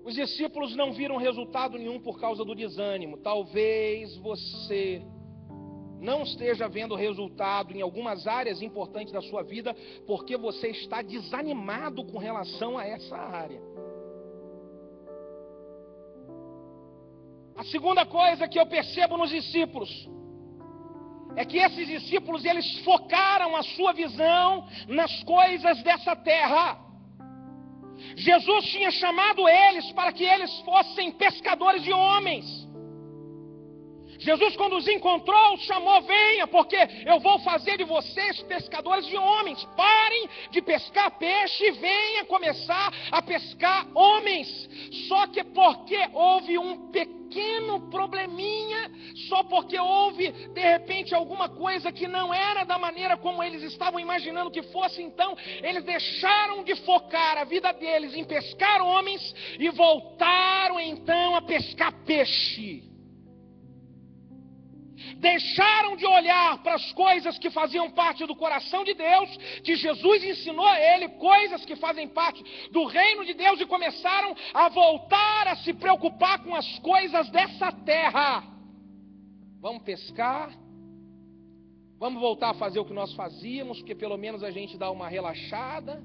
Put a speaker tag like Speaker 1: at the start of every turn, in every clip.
Speaker 1: Os discípulos não viram resultado nenhum por causa do desânimo. Talvez você não esteja vendo resultado em algumas áreas importantes da sua vida porque você está desanimado com relação a essa área. A segunda coisa que eu percebo nos discípulos é que esses discípulos, eles focaram a sua visão nas coisas dessa terra. Jesus tinha chamado eles para que eles fossem pescadores de homens. Jesus, quando os encontrou, chamou: venha, porque eu vou fazer de vocês pescadores de homens. Parem de pescar peixe e venha começar a pescar homens. Só que porque houve um pequeno probleminha, só porque houve de repente alguma coisa que não era da maneira como eles estavam imaginando que fosse, então eles deixaram de focar a vida deles em pescar homens e voltaram então a pescar peixe. Deixaram de olhar para as coisas que faziam parte do coração de Deus, que Jesus ensinou a ele, coisas que fazem parte do reino de Deus, e começaram a voltar a se preocupar com as coisas dessa terra. Vamos pescar, vamos voltar a fazer o que nós fazíamos, porque pelo menos a gente dá uma relaxada,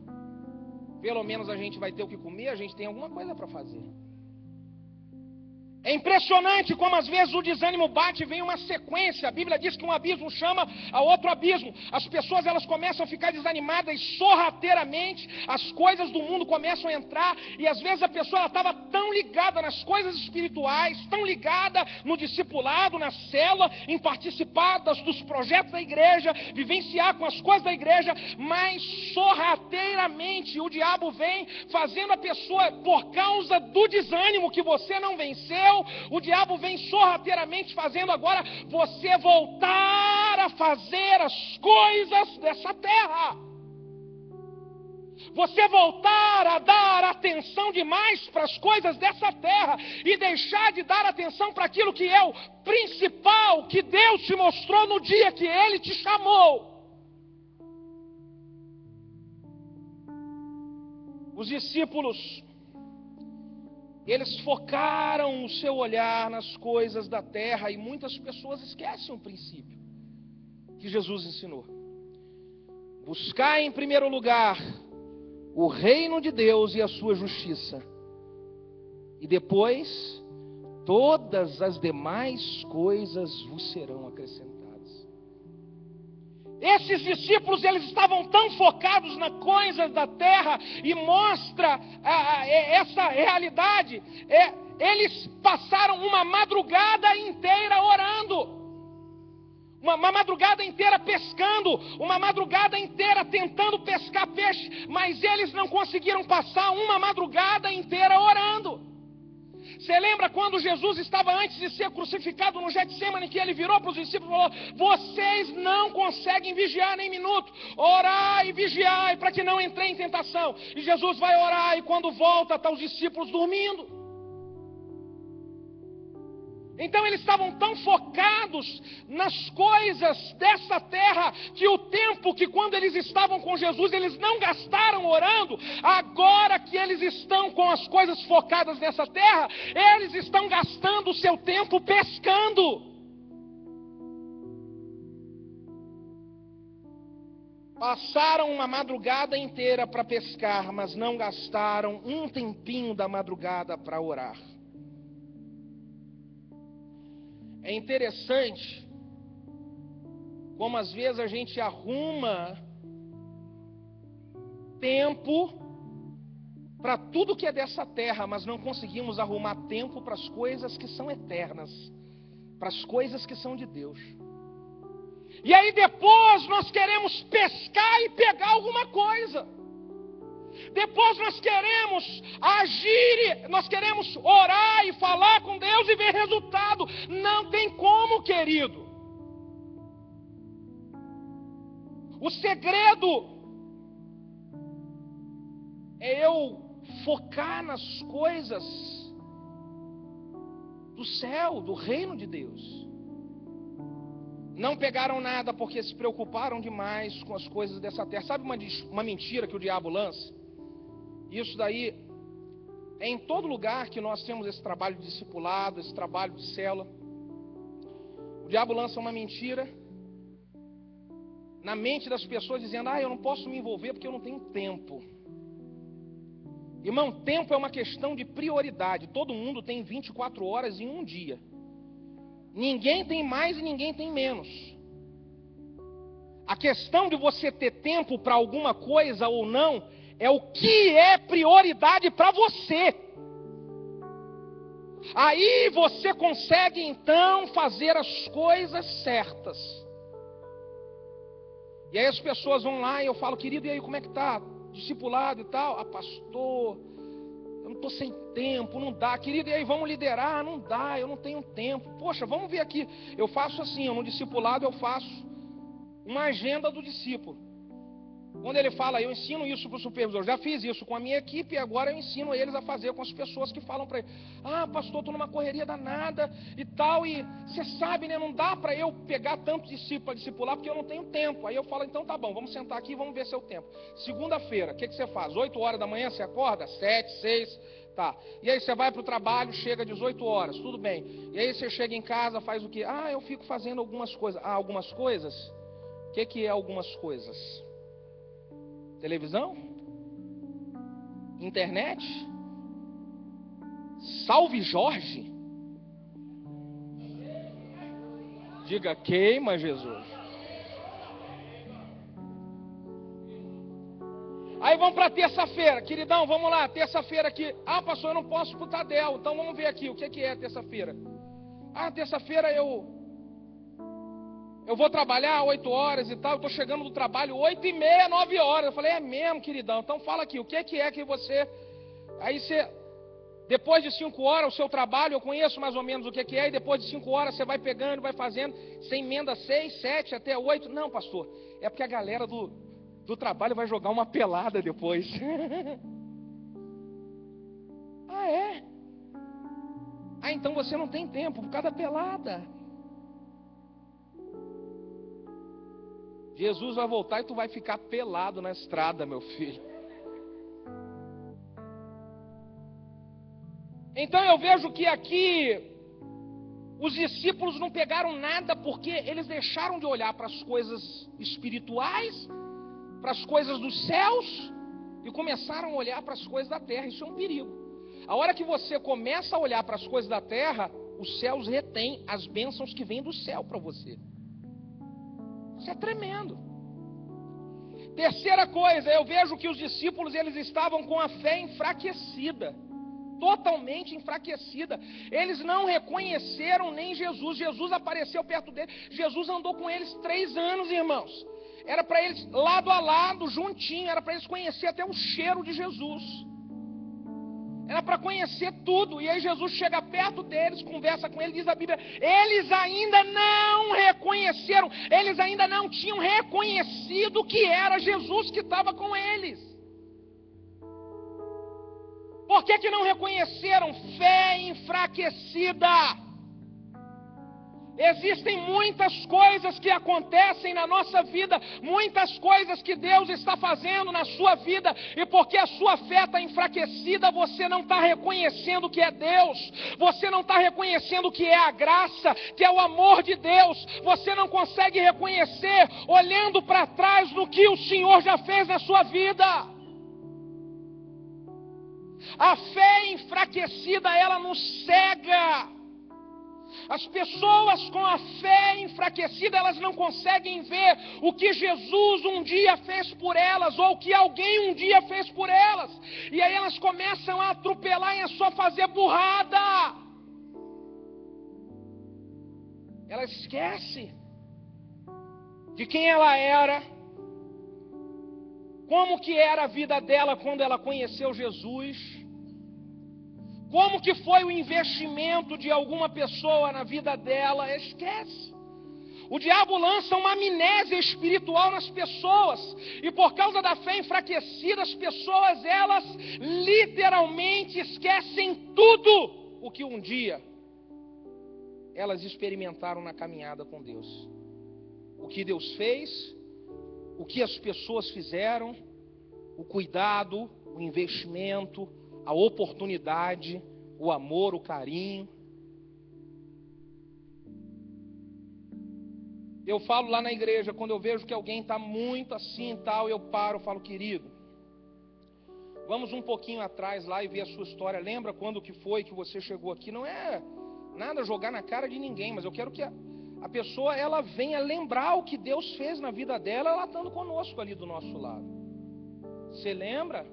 Speaker 1: pelo menos a gente vai ter o que comer, a gente tem alguma coisa para fazer. É impressionante como às vezes o desânimo bate e vem uma sequência. A Bíblia diz que um abismo chama a outro abismo. As pessoas, elas começam a ficar desanimadas e sorrateiramente as coisas do mundo começam a entrar. E às vezes a pessoa estava tão ligada nas coisas espirituais, tão ligada no discipulado, na célula, em participar dos projetos da igreja, vivenciar com as coisas da igreja, mas sorrateiramente o diabo vem fazendo a pessoa, por causa do desânimo que você não venceu, o diabo vem sorrateiramente fazendo agora você voltar a fazer as coisas dessa terra. Você voltar a dar atenção demais para as coisas dessa terra e deixar de dar atenção para aquilo que é o principal que Deus te mostrou no dia que Ele te chamou. Os discípulos, eles focaram o seu olhar nas coisas da terra, e muitas pessoas esquecem o princípio que Jesus ensinou. Buscar em primeiro lugar o reino de Deus e a sua justiça, e depois todas as demais coisas vos serão acrescentadas. Esses discípulos, eles estavam tão focados nas coisas da terra, e mostra essa realidade. Eles passaram uma madrugada inteira orando, uma madrugada inteira pescando, uma madrugada inteira tentando pescar peixe, mas eles não conseguiram passar uma madrugada inteira orando. Você lembra quando Jesus estava antes de ser crucificado no Getsêmani, que ele virou para os discípulos e falou: vocês não conseguem vigiar nem minuto, orai e vigiai para que não entrem em tentação. E Jesus vai orar, e quando volta está os discípulos dormindo. Então eles estavam tão focados nas coisas dessa terra, que o tempo que quando eles estavam com Jesus, eles não gastaram orando, agora que eles estão com as coisas focadas nessa terra, eles estão gastando o seu tempo pescando. Passaram uma madrugada inteira para pescar, mas não gastaram um tempinho da madrugada para orar. É interessante como às vezes a gente arruma tempo para tudo que é dessa terra, mas não conseguimos arrumar tempo para as coisas que são eternas, para as coisas que são de Deus. E aí depois nós queremos pescar e pegar alguma coisa. Depois nós queremos agir, nós queremos orar e falar com Deus e ver resultado. Não tem como, querido. O segredo é eu focar nas coisas do céu, do reino de Deus. Não pegaram nada porque se preocuparam demais com as coisas dessa terra. Sabe uma mentira que o diabo lança? Isso daí É em todo lugar que nós temos esse trabalho de discipulado, esse trabalho de célula. O diabo lança uma mentira na mente das pessoas, dizendo: eu não posso me envolver porque eu não tenho tempo. Irmão, tempo é uma questão de prioridade. Todo mundo tem 24 horas em um dia. Ninguém tem mais e ninguém tem menos. A questão de você ter tempo para alguma coisa ou não é o que é prioridade para você. Aí você consegue então fazer as coisas certas. E aí as pessoas vão lá e eu falo: querido, e aí como é que tá? Discipulado e tal? Pastor, eu não estou sem tempo, não dá. Querido, e aí vamos liderar? Não dá, eu não tenho tempo. Poxa, vamos ver aqui. Eu faço assim, no discipulado eu faço uma agenda do discípulo. Quando ele fala, eu ensino isso para o supervisor. Já fiz isso com a minha equipe e agora eu ensino eles a fazer com as pessoas que falam para ele: pastor, estou numa correria danada e tal, e você sabe, né, não dá para eu pegar tanto discípulo para discipular porque eu não tenho tempo. Aí eu falo: então tá bom, vamos sentar aqui e vamos ver seu tempo. Segunda-feira, o que você faz? 8 horas da manhã você acorda? 7, 6, tá. E aí você vai para o trabalho, chega às 18 horas, tudo bem. E aí você chega em casa, faz o quê? Eu fico fazendo algumas coisas. Algumas coisas? O que é algumas coisas? Televisão? Internet? Salve Jorge? Diga: queima Jesus. Aí vamos para terça-feira, queridão, vamos lá, terça-feira aqui. Pastor, eu não posso ir pro Tadel, então vamos ver aqui, o que é terça-feira? Terça-feira eu vou trabalhar 8 horas e tal, eu estou chegando do trabalho 8h30, 9 horas. Eu falei: é mesmo, queridão? Então fala aqui, o que é que você... Aí você, depois de 5 horas, o seu trabalho, eu conheço mais ou menos o que é, e depois de 5 horas você vai pegando, vai fazendo, você emenda 6, 7, até 8. Não, pastor, é porque a galera do trabalho vai jogar uma pelada depois. É? Então você não tem tempo por causa da pelada. Jesus vai voltar e tu vai ficar pelado na estrada, meu filho. Então eu vejo que aqui os discípulos não pegaram nada porque eles deixaram de olhar para as coisas espirituais, para as coisas dos céus, e começaram a olhar para as coisas da terra. Isso é um perigo. A hora que você começa a olhar para as coisas da terra, os céus retêm as bênçãos que vêm do céu para você. Isso é tremendo. Terceira coisa, eu vejo que os discípulos, eles estavam com a fé enfraquecida, totalmente enfraquecida. Eles não reconheceram nem Jesus. Jesus apareceu perto deles. Jesus andou com eles 3 anos, irmãos. Era para eles lado a lado, juntinho. Era para eles conhecer até o cheiro de Jesus. Era para conhecer tudo. E aí Jesus chega perto deles, conversa com eles, diz a Bíblia: eles ainda não reconheceram, eles ainda não tinham reconhecido que era Jesus que estava com eles. Por que não reconheceram? Fé enfraquecida. Existem muitas coisas que acontecem na nossa vida, muitas coisas que Deus está fazendo na sua vida, e porque a sua fé está enfraquecida, você não está reconhecendo que é Deus, você não está reconhecendo que é a graça, que é o amor de Deus, você não consegue reconhecer olhando para trás no que o Senhor já fez na sua vida. A fé enfraquecida, ela nos cega. As pessoas com a fé enfraquecida, elas não conseguem ver o que Jesus um dia fez por elas, ou o que alguém um dia fez por elas. E aí elas começam a atropelar e a só fazer burrada. Ela esquece de quem ela era, como que era a vida dela quando ela conheceu Jesus. Como que foi o investimento de alguma pessoa na vida dela? Esquece. O diabo lança uma amnésia espiritual nas pessoas. E por causa da fé enfraquecida, as pessoas, elas literalmente esquecem tudo o que um dia elas experimentaram na caminhada com Deus. O que Deus fez, o que as pessoas fizeram, o cuidado, o investimento, a oportunidade, o amor, o carinho. Eu falo lá na igreja, quando eu vejo que alguém está muito assim e tal, eu paro, falo, querido, vamos um pouquinho atrás lá e ver a sua história. Lembra quando que foi que você chegou aqui? Não é nada jogar na cara de ninguém, mas eu quero que a pessoa, ela venha lembrar o que Deus fez na vida dela, ela estando conosco ali do nosso lado. Você lembra?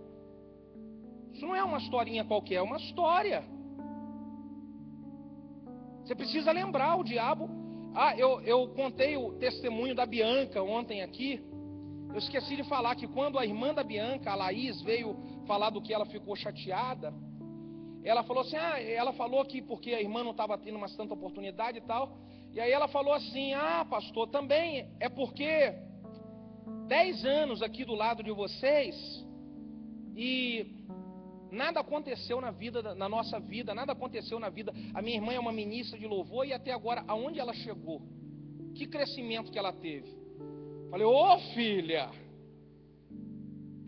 Speaker 1: Isso não é uma historinha qualquer, é uma história. Você precisa lembrar, o diabo... eu contei o testemunho da Bianca ontem aqui. Eu esqueci de falar que quando a irmã da Bianca, a Laís, veio falar do que ela ficou chateada, ela falou assim, ela falou que porque a irmã não estava tendo mais tanta oportunidade e tal, e aí ela falou assim, pastor, também é porque 10 anos aqui do lado de vocês, e nada aconteceu na nossa vida, nada aconteceu na vida. A minha irmã é uma ministra de louvor, e até agora, aonde ela chegou? Que crescimento que ela teve? Falei, filha,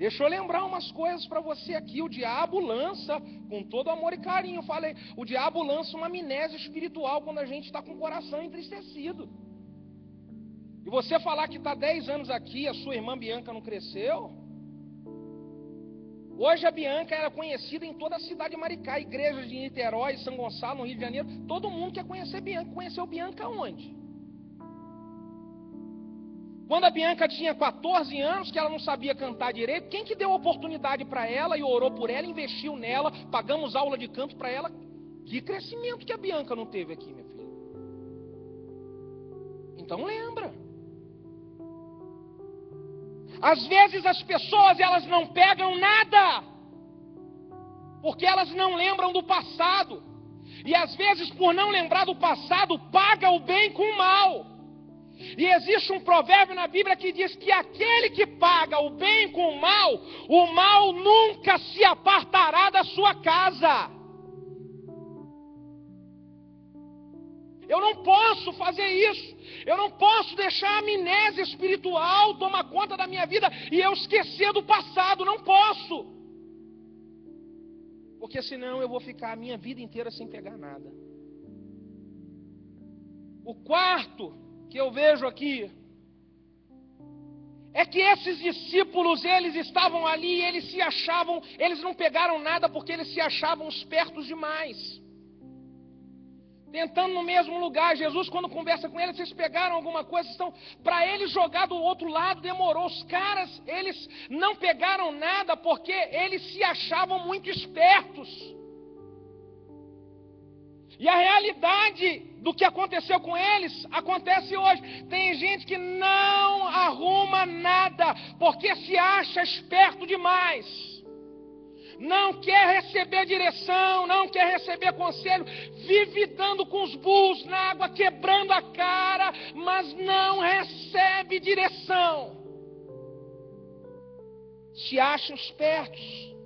Speaker 1: deixa eu lembrar umas coisas para você aqui. O diabo lança, com todo amor e carinho, falei, o diabo lança uma amnésia espiritual quando a gente está com o coração entristecido. E você falar que está 10 anos aqui, a sua irmã Bianca não cresceu? Hoje a Bianca era conhecida em toda a cidade de Maricá, igrejas de Niterói, São Gonçalo, no Rio de Janeiro. Todo mundo quer conhecer Bianca. Conheceu Bianca onde? Quando a Bianca tinha 14 anos, que ela não sabia cantar direito, quem que deu oportunidade para ela e orou por ela, investiu nela, pagamos aula de canto para ela? Que crescimento que a Bianca não teve aqui, minha filha. Então lembra. Às vezes as pessoas, elas não pegam nada, porque elas não lembram do passado. E às vezes, por não lembrar do passado, paga o bem com o mal. E existe um provérbio na Bíblia que diz que aquele que paga o bem com o mal nunca se apartará da sua casa. Eu não posso fazer isso. Eu não posso deixar a amnésia espiritual tomar conta da minha vida e eu esquecer do passado. Não posso. Porque senão eu vou ficar a minha vida inteira sem pegar nada. O quarto que eu vejo aqui é que esses discípulos, eles estavam ali, eles não pegaram nada porque eles se achavam espertos demais. Tentando no mesmo lugar. Jesus, quando conversa com eles, vocês pegaram alguma coisa? Para eles jogar do outro lado demorou. Os caras, eles não pegaram nada porque eles se achavam muito espertos. E a realidade do que aconteceu com eles acontece hoje. Tem gente que não arruma nada porque se acha esperto demais. Não quer receber direção, não quer receber conselho, vive dando com os burros na água, quebrando a cara, mas não recebe direção. Se acham espertos,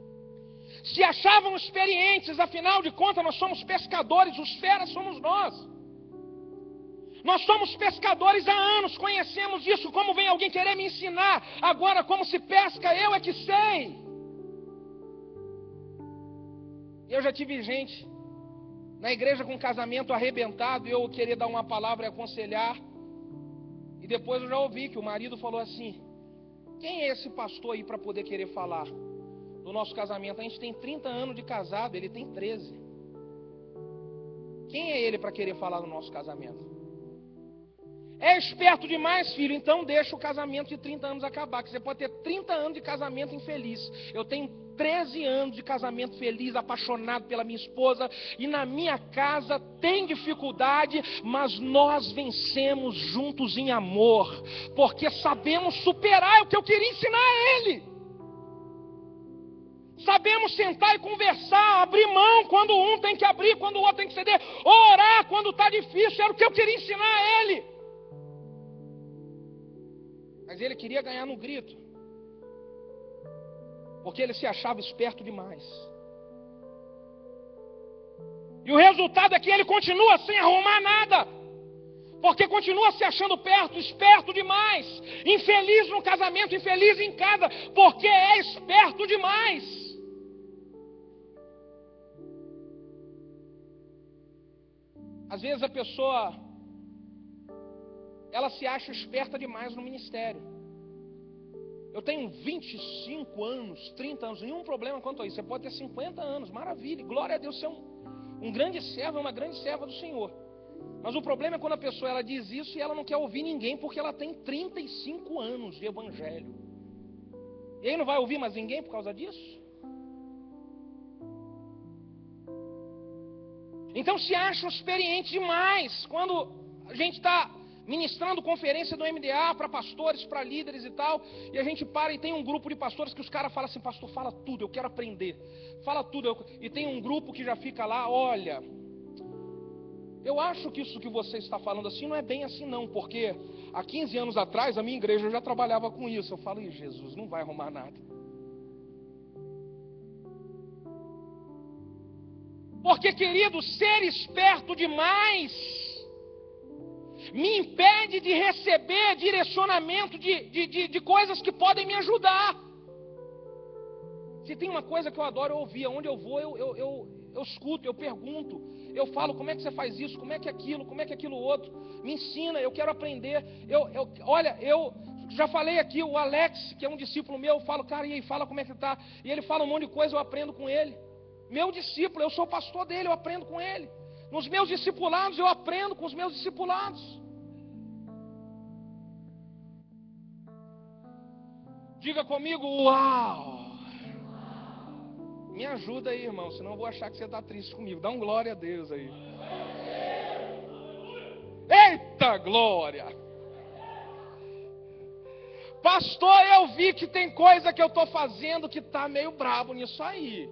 Speaker 1: se achavam experientes, afinal de contas nós somos pescadores, os feras somos nós. Nós somos pescadores há anos, conhecemos isso. Como vem alguém querer me ensinar agora como se pesca? Eu é que sei. Eu já tive gente na igreja com casamento arrebentado e eu queria dar uma palavra e aconselhar. E depois eu já ouvi que o marido falou assim: quem é esse pastor aí para poder querer falar do nosso casamento? A gente tem 30 anos de casado, ele tem 13. Quem é ele para querer falar do nosso casamento? É esperto demais, filho? Então deixa o casamento de 30 anos acabar, que você pode ter 30 anos de casamento infeliz. Eu tenho 13 anos de casamento feliz, apaixonado pela minha esposa, e na minha casa tem dificuldade, mas nós vencemos juntos em amor, porque sabemos superar. É o que eu queria ensinar a ele. Sabemos sentar e conversar, abrir mão quando um tem que abrir, quando o outro tem que ceder, orar quando está difícil. Era o que eu queria ensinar a ele. Mas ele queria ganhar no grito, porque ele se achava esperto demais. E o resultado é que ele continua sem arrumar nada, porque continua se achando esperto demais. Infeliz no casamento, infeliz em casa, porque é esperto demais. Às vezes a pessoa, ela se acha esperta demais no ministério. Eu tenho 25 anos, 30 anos, nenhum problema quanto a isso. Você pode ter 50 anos, maravilha, glória a Deus, você é um grande servo, uma grande serva do Senhor. Mas o problema é quando a pessoa ela diz isso e ela não quer ouvir ninguém porque ela tem 35 anos de evangelho. E aí não vai ouvir mais ninguém por causa disso? Então se acham experientes demais. Quando a gente está ministrando conferência do MDA para pastores, para líderes e tal, e a gente para e tem um grupo de pastores que os caras falam assim: pastor, fala tudo, eu quero aprender. Fala tudo. E tem um grupo que já fica lá: olha, eu acho que isso que você está falando assim não é bem assim não, porque há 15 anos atrás a minha igreja já trabalhava com isso. Eu falo: e Jesus, não vai arrumar nada. Porque, querido, ser esperto demais me impede de receber direcionamento de coisas que podem me ajudar. Se tem uma coisa que eu adoro ouvir, onde eu vou, eu escuto, eu pergunto, eu falo: como é que você faz isso, como é que aquilo outro, me ensina, eu quero aprender. Olha, eu já falei aqui, o Alex, que é um discípulo meu, eu falo: cara, e aí, fala como é que está. E ele fala um monte de coisa, eu aprendo com ele. Meu discípulo, eu sou pastor dele, eu aprendo com ele. Nos meus discipulados, eu aprendo com os meus discipulados. Diga comigo: uau! Me ajuda aí, irmão, senão eu vou achar que você está triste comigo. Dá um glória a Deus aí. Eita glória! Pastor, eu vi que tem coisa que eu estou fazendo que está meio brabo nisso aí.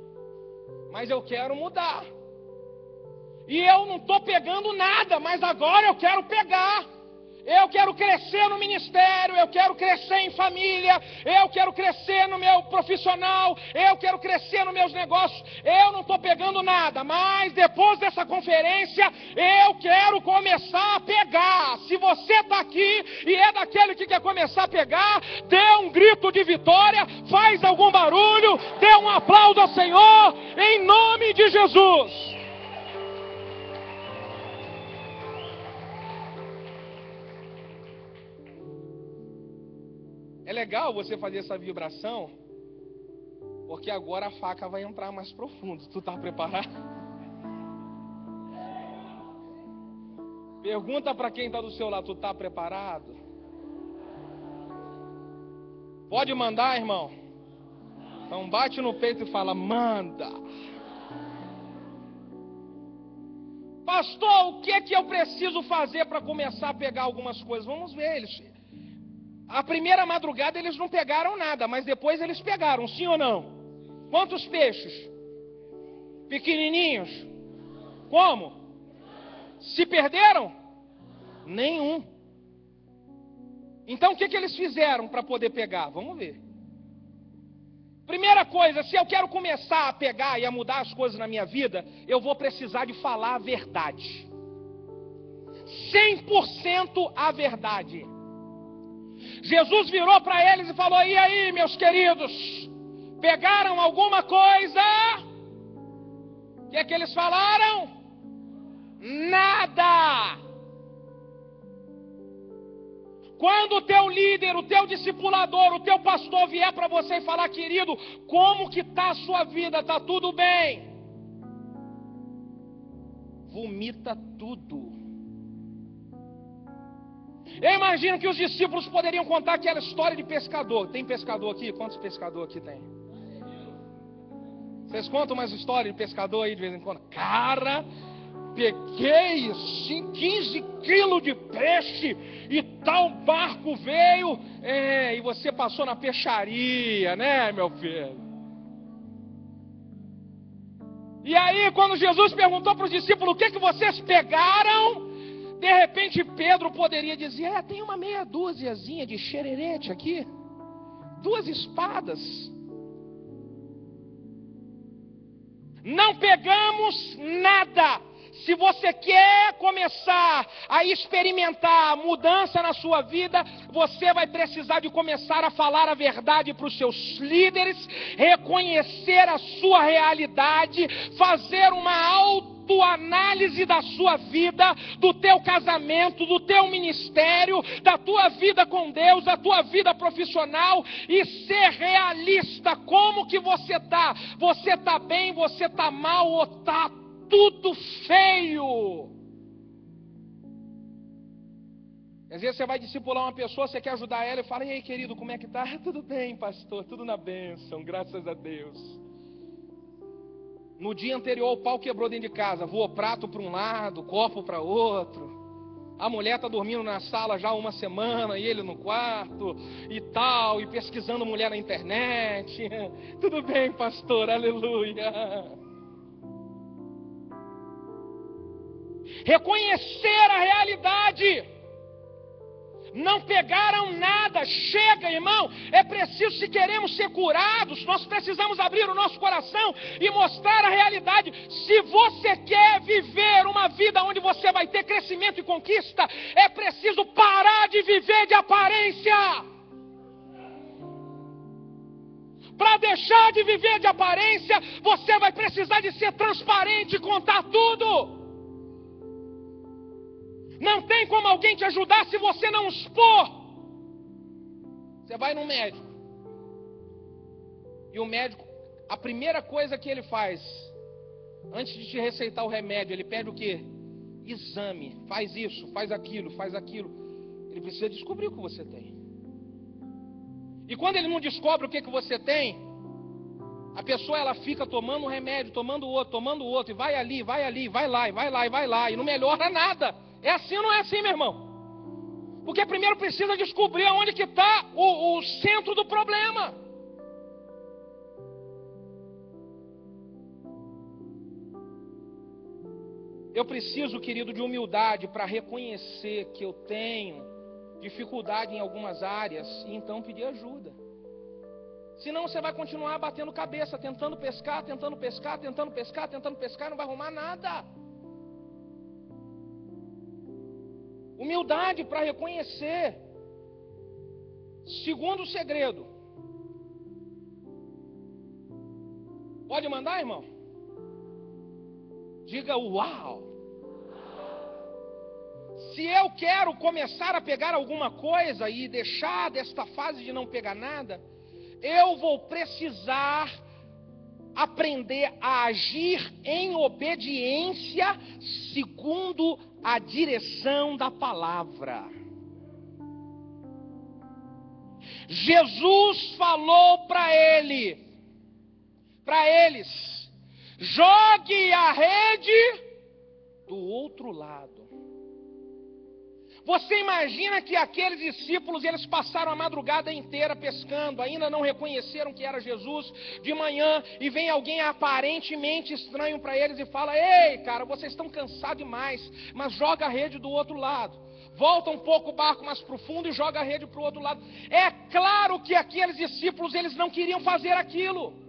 Speaker 1: Mas eu quero mudar. E eu não estou pegando nada, mas agora eu quero pegar. Eu quero crescer no ministério, eu quero crescer em família, eu quero crescer no meu profissional, eu quero crescer nos meus negócios. Eu não estou pegando nada, mas depois dessa conferência, eu quero começar a pegar. Se você está aqui e é daquele que quer começar a pegar, dê um grito de vitória, faz algum barulho, dê um aplauso ao Senhor, em nome de Jesus. É legal você fazer essa vibração, porque agora a faca vai entrar mais profundo. Tu está preparado? Pergunta para quem está do seu lado: tu está preparado? Pode mandar, irmão? Então bate no peito e fala: manda. Pastor, o que é que eu preciso fazer para começar a pegar algumas coisas? Vamos ver eles. A primeira madrugada eles não pegaram nada, mas depois eles pegaram, sim ou não? Quantos peixes? Pequenininhos? Como? Se perderam? Nenhum. Então o que eles fizeram para poder pegar? Vamos ver. Primeira coisa, se eu quero começar a pegar e a mudar as coisas na minha vida, eu vou precisar de falar a verdade. 100% a verdade. Jesus virou para eles e falou: e aí, meus queridos, pegaram alguma coisa? O que é que eles falaram? Nada. Quando o teu líder, o teu discipulador, o teu pastor vier para você e falar: querido, como que está a sua vida? Está tudo bem? Vomita tudo. Eu imagino que os discípulos poderiam contar aquela história de pescador. Tem pescador aqui? Quantos pescadores aqui tem? Vocês contam mais história de pescador aí de vez em quando? Cara, peguei assim 15 quilos de peixe e tal barco veio. E você passou na peixaria, né, meu filho? E aí, quando Jesus perguntou para os discípulos: o que vocês pegaram? De repente Pedro poderia dizer: tem uma meia dúziazinha de xererete aqui, 2 espadas. Não pegamos nada. Se você quer começar a experimentar mudança na sua vida, você vai precisar de começar a falar a verdade para os seus líderes, reconhecer a sua realidade, fazer uma tua análise da sua vida, do teu casamento, do teu ministério, da tua vida com Deus, da tua vida profissional e ser realista. Como que você está? Você está bem, você está mal ou está tudo feio? Às vezes você vai discipular uma pessoa, você quer ajudar ela e fala: e aí, querido, como é que tá? Tudo bem, pastor, tudo na bênção, graças a Deus. No dia anterior o pau quebrou dentro de casa, voou prato para um lado, copo para outro. A mulher está dormindo na sala já há uma semana e ele no quarto e tal, e pesquisando mulher na internet. Tudo bem, pastor, aleluia. Reconhecer a realidade. Não pegaram nada. Chega, irmão. É preciso, se queremos ser curados, nós precisamos abrir o nosso coração e mostrar a realidade. Se você quer viver uma vida onde você vai ter crescimento e conquista, é preciso parar de viver de aparência. Para deixar de viver de aparência, você vai precisar de ser transparente e contar tudo. Não tem como alguém te ajudar se você não expor. Você vai no médico. E o médico, a primeira coisa que ele faz, antes de te receitar o remédio, ele pede o quê? Exame. Faz isso, faz aquilo, faz aquilo. Ele precisa descobrir o que você tem. E quando ele não descobre o que você tem, a pessoa ela fica tomando um remédio, tomando outro, e vai ali, vai lá, e não melhora nada. É assim ou não é assim, meu irmão? Porque primeiro precisa descobrir aonde que está o centro do problema. Eu preciso, querido, de humildade para reconhecer que eu tenho dificuldade em algumas áreas e então pedir ajuda. Senão você vai continuar batendo cabeça, tentando pescar, e não vai arrumar nada. Humildade para reconhecer. Segundo segredo. Pode mandar, irmão? Diga uau. Se eu quero começar a pegar alguma coisa e deixar desta fase de não pegar nada, eu vou precisar aprender a agir em obediência segundo a direção da palavra. Jesus falou para eles: jogue a rede do outro lado. Você imagina que aqueles discípulos, eles passaram a madrugada inteira pescando, ainda não reconheceram que era Jesus de manhã, e vem alguém aparentemente estranho para eles e fala: ei, cara, vocês estão cansados demais, mas joga a rede do outro lado. Volta um pouco o barco mais profundo e joga a rede para o outro lado. É claro que aqueles discípulos, eles não queriam fazer aquilo.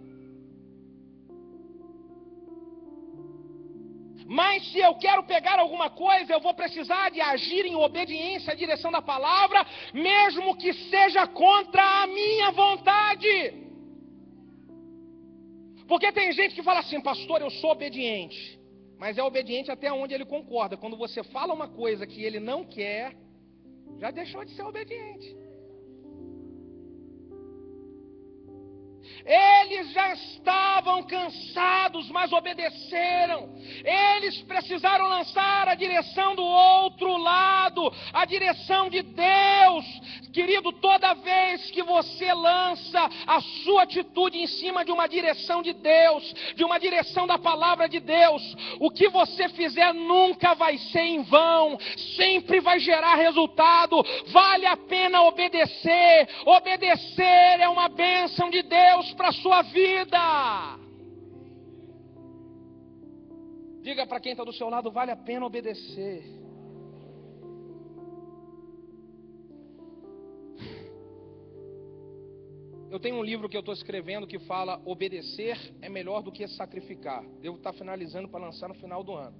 Speaker 1: Mas se eu quero pegar alguma coisa, eu vou precisar de agir em obediência à direção da palavra, mesmo que seja contra a minha vontade. Porque tem gente que fala assim: pastor, eu sou obediente. Mas é obediente até onde ele concorda. Quando você fala uma coisa que ele não quer, já deixou de ser obediente. Eles já estavam cansados, mas obedeceram. Eles precisaram lançar a direção do outro lado, a direção de Deus. Querido, toda vez que você lança a sua atitude em cima de uma direção de Deus, de uma direção da palavra de Deus, o que você fizer nunca vai ser em vão, sempre vai gerar resultado. Vale a pena obedecer. Obedecer é uma bênção de Deus para a sua vida. Diga para quem está do seu lado: vale a pena obedecer. Eu tenho um livro que eu estou escrevendo que fala: obedecer é melhor do que sacrificar. Devo estar finalizando para lançar no final do ano.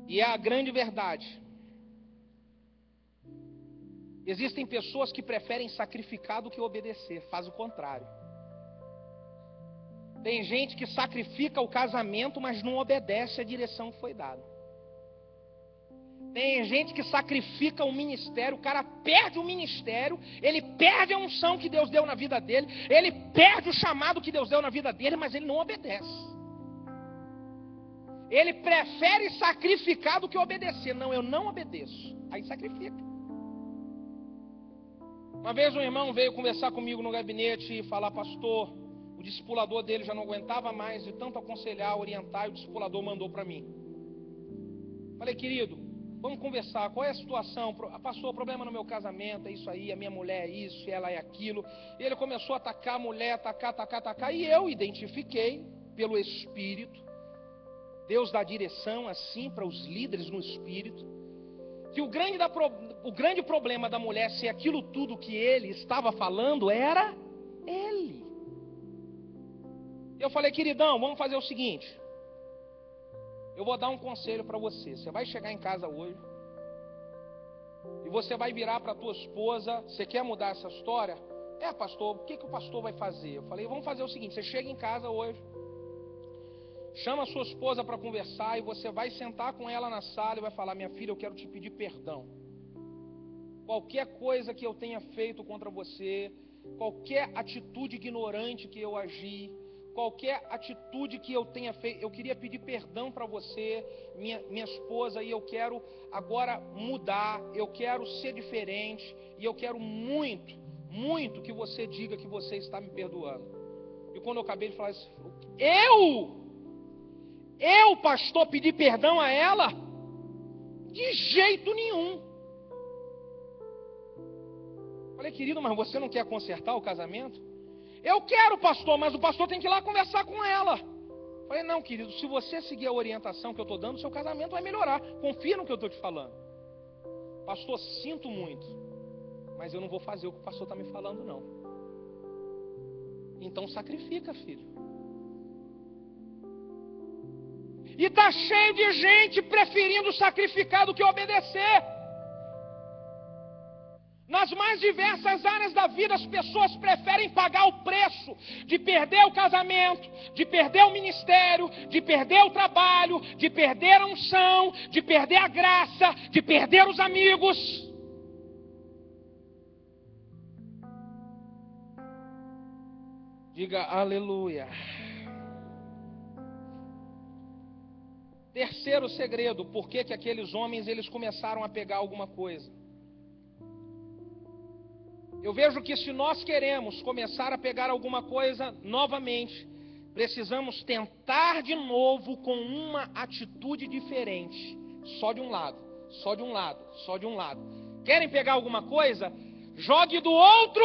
Speaker 1: E é a grande verdade. Existem pessoas que preferem sacrificar do que obedecer, faz o contrário. Tem gente que sacrifica o casamento, mas não obedece à direção que foi dada. Tem gente que sacrifica o ministério, o cara perde o ministério, ele perde a unção que Deus deu na vida dele, ele perde o chamado que Deus deu na vida dele, mas ele não obedece. Ele prefere sacrificar do que obedecer. Não, eu não obedeço. Aí sacrifica. Uma vez um irmão veio conversar comigo no gabinete e falar: pastor, o discipulador dele já não aguentava mais de tanto aconselhar, orientar, e o discipulador mandou para mim. Falei: querido, vamos conversar, qual é a situação? Pastor, problema no meu casamento, é isso aí, a minha mulher é isso, ela é aquilo. E ele começou a atacar a mulher, atacar, e eu identifiquei pelo Espírito, Deus dá direção assim para os líderes no Espírito, que o grande problema da mulher ser aquilo tudo que ele estava falando era ele. Eu falei: queridão, vamos fazer o seguinte, eu vou dar um conselho para você. Você vai chegar em casa hoje e você vai virar para a tua esposa: você quer mudar essa história? É, pastor, o que o pastor vai fazer? Eu falei: vamos fazer o seguinte, você chega em casa hoje, chama a sua esposa para conversar, e você vai sentar com ela na sala e vai falar: minha filha, eu quero te pedir perdão. Qualquer coisa que eu tenha feito contra você, qualquer atitude ignorante que eu agi, qualquer atitude que eu tenha feito, eu queria pedir perdão para você, minha esposa, e eu quero agora mudar, eu quero ser diferente, e eu quero muito, muito que você diga que você está me perdoando. E quando eu acabei de falar isso, eu, pastor, pedi perdão a ela? De jeito nenhum. Falei: querido, mas você não quer consertar o casamento? Eu quero, pastor, mas o pastor tem que ir lá conversar com ela. Falei: não, querido, se você seguir a orientação que eu estou dando, seu casamento vai melhorar. Confia no que eu estou te falando. Pastor, sinto muito, mas eu não vou fazer o que o pastor está me falando, não. Então sacrifica, filho. E está cheio de gente preferindo sacrificar do que obedecer. Nas mais diversas áreas da vida, as pessoas preferem pagar o preço de perder o casamento, de perder o ministério, de perder o trabalho, de perder a unção, de perder a graça, de perder os amigos. Diga aleluia. Terceiro segredo, por que aqueles homens eles começaram a pegar alguma coisa? Eu vejo que se nós queremos começar a pegar alguma coisa novamente, precisamos tentar de novo com uma atitude diferente. Só de um lado, só de um lado, só de um lado. Querem pegar alguma coisa? Jogue do outro.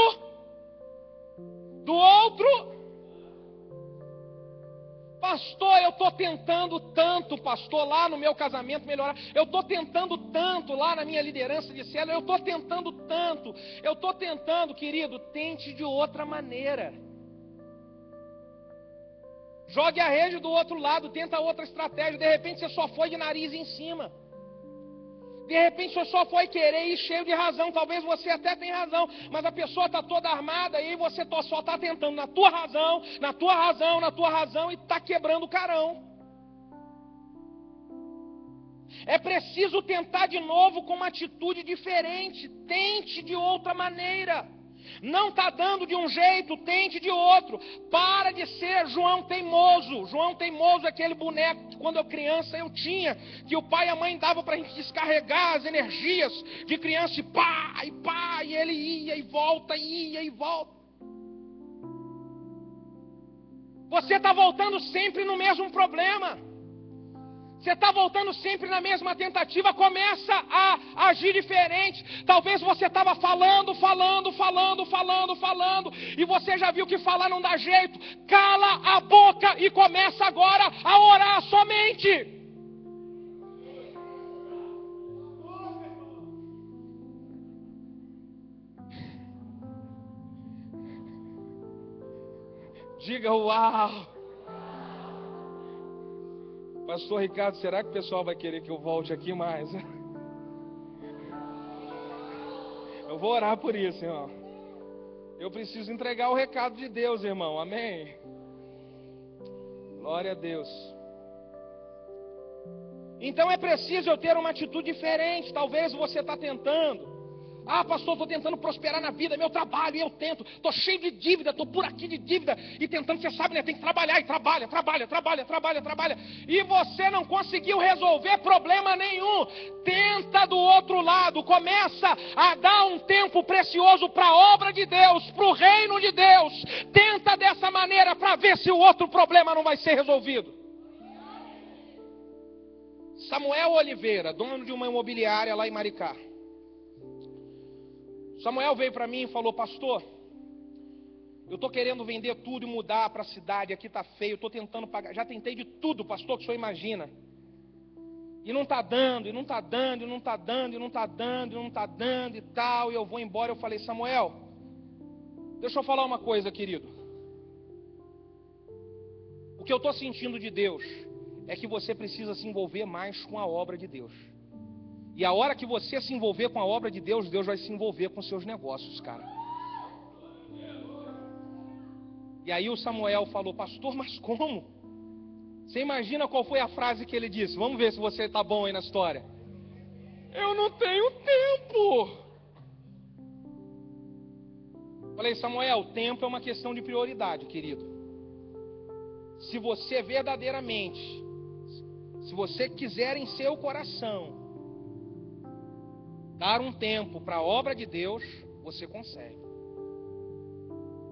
Speaker 1: Pastor, eu estou tentando tanto, pastor, lá no meu casamento melhorar. Eu estou tentando tanto lá na minha liderança de célula. Eu estou tentando tanto. Eu estou tentando, querido, tente de outra maneira. Jogue a rede do outro lado, tenta outra estratégia. De repente você só foi de nariz em cima. De repente você só foi querer ir cheio de razão. Talvez você até tenha razão, mas a pessoa está toda armada e você só está tentando na tua razão, e está quebrando o carão. É preciso tentar de novo com uma atitude diferente. Tente de outra maneira. Não está dando de um jeito, tente de outro. Para de ser João Teimoso. João Teimoso é aquele boneco que quando eu criança eu tinha, que o pai e a mãe davam para a gente descarregar as energias de criança, e pá, e ele ia e volta. Você está voltando sempre no mesmo problema. Você está voltando sempre na mesma tentativa. Começa a agir diferente. Talvez você estava falando, e você já viu que falar não dá jeito. Cala a boca e começa agora a orar somente. Diga uau. Pastor Ricardo, será que o pessoal vai querer que eu volte aqui mais? Eu vou orar por isso, irmão. Eu preciso entregar o recado de Deus, irmão. Amém? Glória a Deus. Então é preciso eu ter uma atitude diferente. Talvez você está tentando. Ah, pastor, estou tentando prosperar na vida, meu trabalho, e eu tento. Estou cheio de dívida, estou por aqui de dívida. E tentando, você sabe, né? Tem que trabalhar, e trabalha. E você não conseguiu resolver problema nenhum. Tenta do outro lado. Começa a dar um tempo precioso para a obra de Deus, para o reino de Deus. Tenta dessa maneira para ver se o outro problema não vai ser resolvido. Samuel Oliveira, dono de uma imobiliária lá em Maricá. Samuel veio para mim e falou: pastor, eu estou querendo vender tudo e mudar para a cidade, aqui está feio, estou tentando pagar, já tentei de tudo, pastor, que o senhor imagina. E não está dando, e tal, e eu vou embora. Eu falei: Samuel, deixa eu falar uma coisa, querido. O que eu estou sentindo de Deus é que você precisa se envolver mais com a obra de Deus. E a hora que você se envolver com a obra de Deus, Deus vai se envolver com seus negócios, cara. E aí o Samuel falou: pastor, mas como? Você imagina qual foi a frase que ele disse? Vamos ver se você está bom aí na história. Eu não tenho tempo. Falei: Samuel, tempo é uma questão de prioridade, querido. Se você verdadeiramente, se você quiser em seu coração dar um tempo para a obra de Deus, você consegue.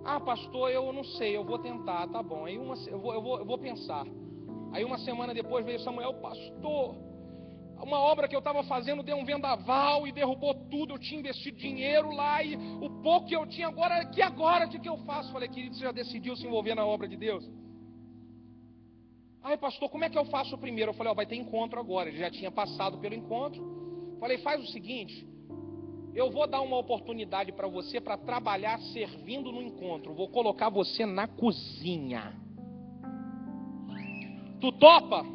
Speaker 1: Ah, pastor, eu não sei, eu vou tentar, tá bom. Aí eu vou pensar. Aí uma semana depois veio Samuel: pastor, uma obra que eu estava fazendo deu um vendaval e derrubou tudo. Eu tinha investido dinheiro lá e o pouco que eu tinha agora, o que eu faço? Falei: querido, você já decidiu se envolver na obra de Deus? Ai, pastor, como é que eu faço primeiro? Eu falei: vai ter encontro agora. Ele já tinha passado pelo encontro. Falei: faz o seguinte, eu vou dar uma oportunidade para você para trabalhar servindo no encontro. Vou colocar você na cozinha. Tu topa?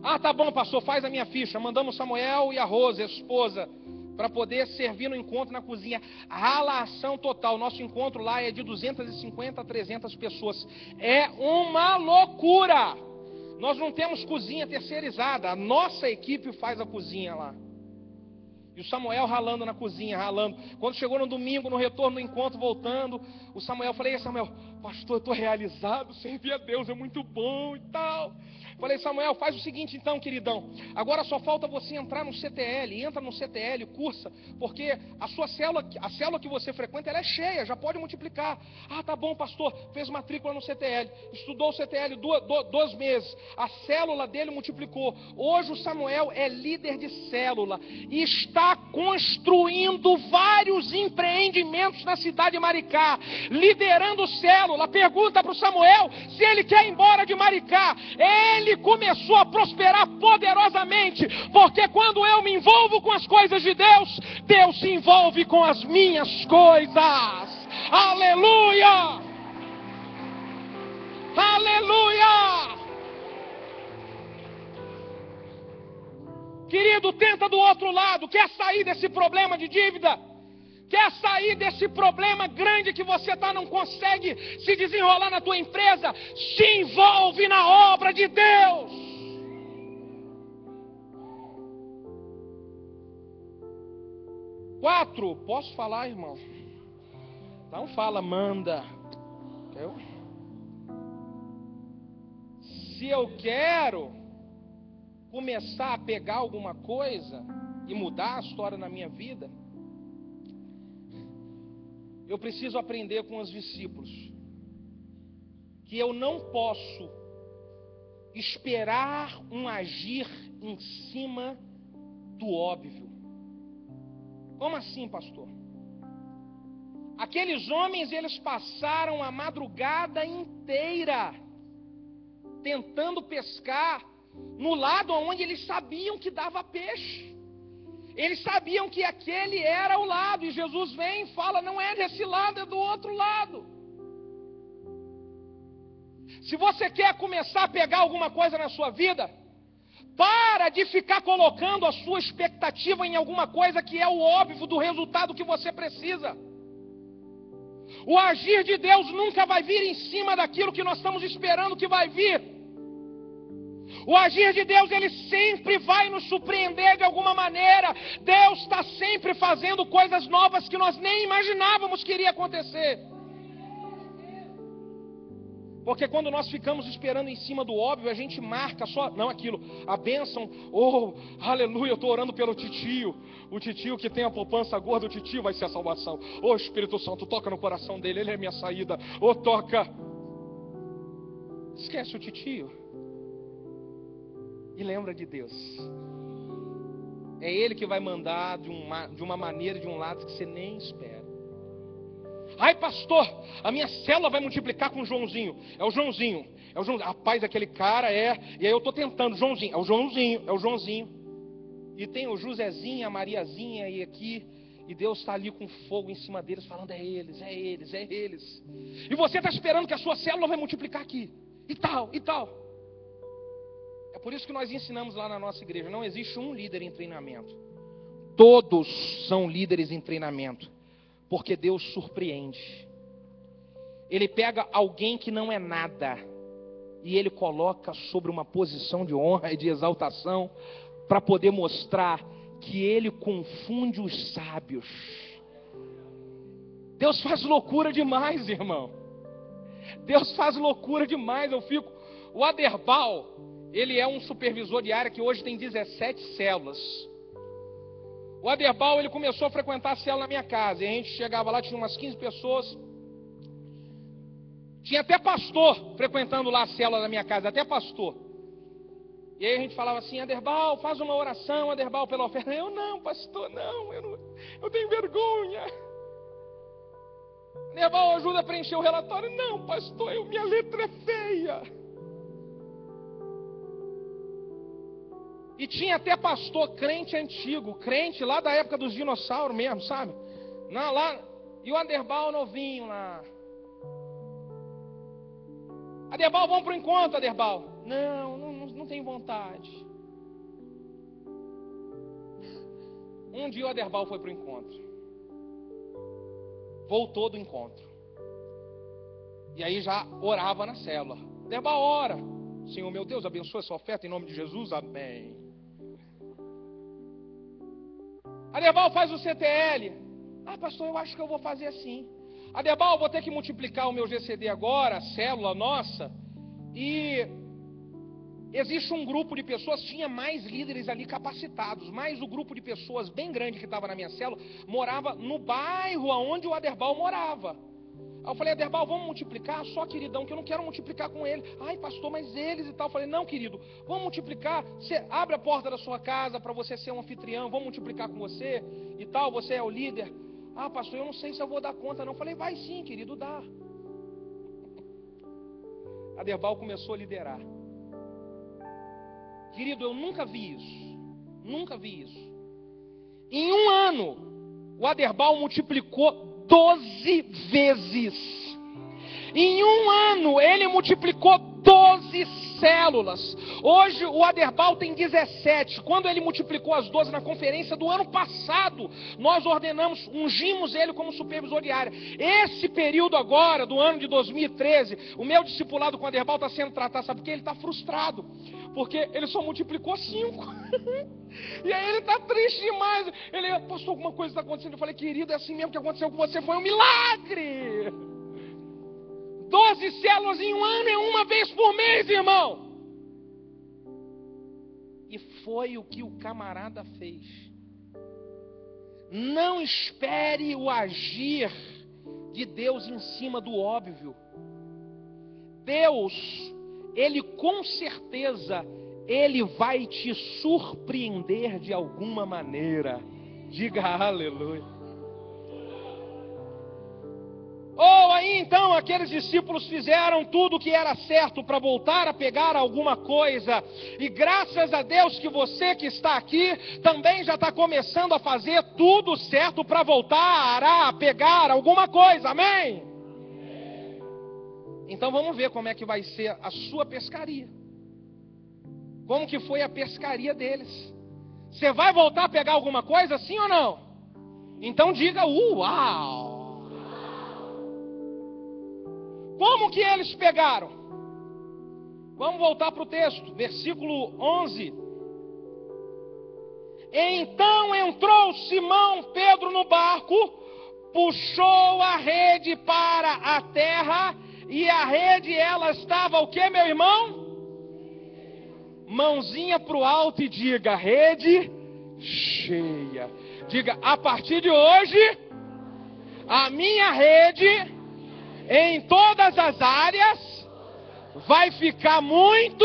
Speaker 1: Ah, tá bom, pastor, faz a minha ficha. Mandamos Samuel e a Rose, a esposa, para poder servir no encontro na cozinha. Ralação total. Nosso encontro lá é de 250 a 300 pessoas. É uma loucura. Nós não temos cozinha terceirizada. A nossa equipe faz a cozinha lá. E o Samuel ralando na cozinha, ralando. Quando chegou no domingo, no retorno do encontro, voltando, o Samuel, falei: Samuel, pastor, eu estou realizado, servir a Deus é muito bom e tal. Falei: Samuel, faz o seguinte então, queridão. Agora só falta você entrar no CTL. Entra no CTL, cursa, porque a sua célula, a célula que você frequenta, ela é cheia, já pode multiplicar. Ah, tá bom, pastor. Fez matrícula no CTL. Estudou o CTL 2 meses. A célula dele multiplicou. Hoje o Samuel é líder de célula e está construindo vários empreendimentos na cidade de Maricá, liderando célula. Pergunta para o Samuel se ele quer ir embora de Maricá. Ele começou a prosperar poderosamente, porque quando eu me envolvo com as coisas de Deus, Deus se envolve com as minhas coisas. Aleluia! Aleluia! Querido, tenta do outro lado. Quer sair desse problema de dívida? Quer sair desse problema grande que você não consegue se desenrolar na tua empresa? Se envolve na obra de Deus. Quatro, posso falar, irmão? Então fala, manda. Se eu quero começar a pegar alguma coisa e mudar a história na minha vida, eu preciso aprender com os discípulos que eu não posso esperar um agir em cima do óbvio. Como assim, pastor? Aqueles homens, eles passaram a madrugada inteira tentando pescar no lado onde eles sabiam que dava peixe. Eles sabiam que aquele era o lado, e Jesus vem e fala: não é desse lado, é do outro lado. Se você quer começar a pegar alguma coisa na sua vida, para de ficar colocando a sua expectativa em alguma coisa que é o óbvio do resultado que você precisa. O agir de Deus nunca vai vir em cima daquilo que nós estamos esperando que vai vir. O agir de Deus, ele sempre vai nos surpreender de alguma maneira. Deus está sempre fazendo coisas novas que nós nem imaginávamos que iria acontecer. Porque quando nós ficamos esperando em cima do óbvio, a gente marca só, não aquilo, a bênção, oh, aleluia, eu estou orando pelo titio, o titio que tem a poupança gorda, o titio vai ser a salvação. Oh, Espírito Santo, toca no coração dele, ele é minha saída, oh, toca. Esquece o titio e lembra de Deus. É Ele que vai mandar de uma maneira, de um lado que você nem espera. Ai, pastor, a minha célula vai multiplicar com o Joãozinho. É o Joãozinho. Rapaz, aquele cara é. E aí eu estou tentando, Joãozinho. É o Joãozinho. E tem o Josézinho, a Mariazinha e aqui. E Deus está ali com fogo em cima deles, falando: é eles. E você está esperando que a sua célula vai multiplicar aqui. E tal. É por isso que nós ensinamos lá na nossa igreja: não existe um líder em treinamento. Todos são líderes em treinamento. Porque Deus surpreende. Ele pega alguém que não é nada e Ele coloca sobre uma posição de honra e de exaltação para poder mostrar que Ele confunde os sábios. Deus faz loucura demais, irmão. Deus faz loucura demais. O Aderbal, ele é um supervisor de área que hoje tem 17 células. O Aderbal, ele começou a frequentar a célula na minha casa. E a gente chegava lá, tinha umas 15 pessoas. Tinha até pastor frequentando lá a célula na minha casa, até pastor. E aí a gente falava assim: Aderbal, faz uma oração, Aderbal, pela oferta. Eu não, pastor, não, eu tenho vergonha. Aderbal, ajuda a preencher o relatório. Não, pastor, minha letra é feia. E tinha até pastor crente antigo, crente lá da época dos dinossauros mesmo, sabe? E o Aderbal novinho lá. Aderbal, vamos para o encontro, Aderbal. Não tenho vontade. Um dia o Aderbal foi para o encontro. Voltou do encontro. E aí já orava na célula. Aderbal, ora. Senhor meu Deus, abençoa essa oferta em nome de Jesus, amém. Aderbal, faz o CTL. Pastor, eu acho que eu vou fazer assim. Aderbal, eu vou ter que multiplicar o meu GCD agora, a célula nossa. E existe um grupo de pessoas, tinha mais líderes ali capacitados, mas o grupo de pessoas bem grande que estava na minha célula morava no bairro onde o Aderbal morava. Aí eu falei: Aderbal, vamos multiplicar? Só, queridão, que eu não quero multiplicar com ele. Ai, pastor, mas eles e tal. Eu falei: não, querido, vamos multiplicar. Você abre a porta da sua casa para você ser um anfitrião, vamos multiplicar com você e tal, você é o líder. Pastor, eu não sei se eu vou dar conta não. Eu falei: vai sim, querido, dá. Aderbal começou a liderar. Querido, eu nunca vi isso. Em um ano, o Aderbal multiplicou 12 vezes. Em um ano, ele multiplicou 12 células. Hoje o Aderbal tem 17. Quando ele multiplicou as 12 na conferência do ano passado, nós ungimos ele como supervisor de área. Esse período agora, do ano de 2013, o meu discipulado com o Aderbal está sendo tratado, sabe por quê? Ele está frustrado, porque ele só multiplicou 5. E aí ele está triste demais. Ele: pastor, alguma coisa está acontecendo. Eu falei: querido, é assim mesmo que aconteceu com você, foi um milagre. 12 células em um ano é uma vez por mês, irmão. E foi o que o camarada fez. Não espere o agir de Deus em cima do óbvio. Deus, Ele com certeza, Ele vai te surpreender de alguma maneira. Diga aleluia. Aí então aqueles discípulos fizeram tudo o que era certo para voltar a pegar alguma coisa. E graças a Deus que você que está aqui também já está começando a fazer tudo certo para voltar a pegar alguma coisa, amém? Então vamos ver como é que vai ser a sua pescaria. Como que foi a pescaria deles? Você vai voltar a pegar alguma coisa, sim ou não? Então diga uau! Como que eles pegaram? Vamos voltar para o texto, versículo 11. Então entrou Simão Pedro no barco, puxou a rede para a terra, e a rede, ela estava o que, meu irmão? Mãozinha para o alto e diga: rede cheia. Diga: a partir de hoje, a minha rede, em todas as áreas, vai ficar muito,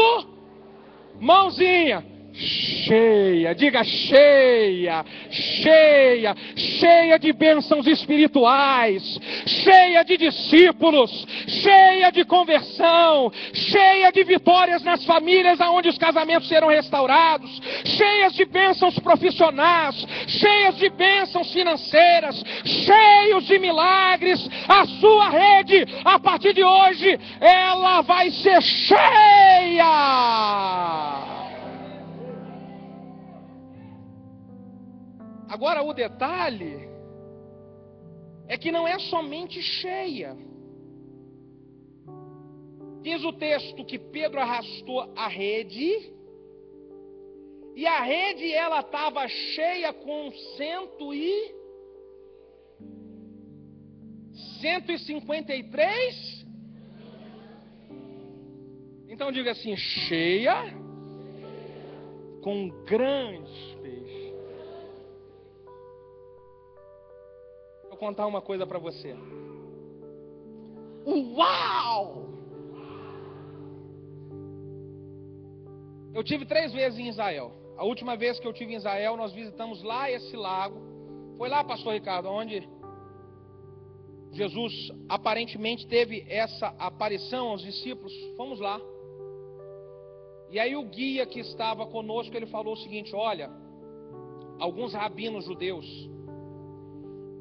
Speaker 1: mãozinha, cheia. Diga: cheia, cheia, cheia de bênçãos espirituais, cheia de discípulos, cheia de conversão, cheia de vitórias nas famílias aonde os casamentos serão restaurados, cheias de bênçãos profissionais, cheias de bênçãos financeiras, cheios de milagres. A sua rede, a partir de hoje, ela vai ser cheia. Agora, o detalhe é que não é somente cheia. Diz o texto que Pedro arrastou a rede, e a rede, ela estava cheia com 153. Então diga assim: cheia com grandes peixes. Vou contar uma coisa para você. Uau! Eu tive 3 vezes em Israel. A última vez que eu tive em Israel, nós visitamos lá esse lago. Foi lá, pastor Ricardo, onde Jesus aparentemente teve essa aparição aos discípulos. Fomos lá. E aí o guia que estava conosco, ele falou o seguinte: olha, alguns rabinos judeus,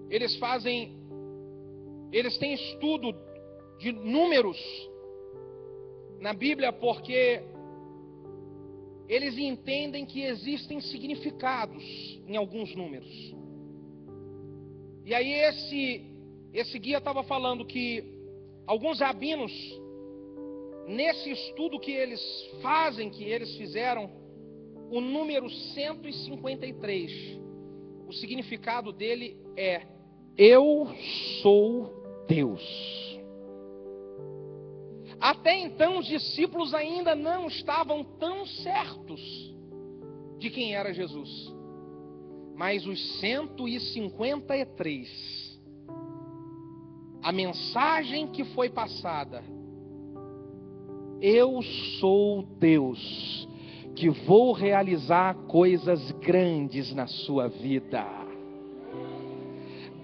Speaker 1: eles têm estudo de números na Bíblia, porque eles entendem que existem significados em alguns números. E aí esse guia estava falando que alguns rabinos, nesse estudo que eles fazem, que eles fizeram, o número 153, o significado dele é: eu sou Deus. Até então os discípulos ainda não estavam tão certos de quem era Jesus. Mas os 153, a mensagem que foi passada: eu sou Deus, que vou realizar coisas grandes na sua vida.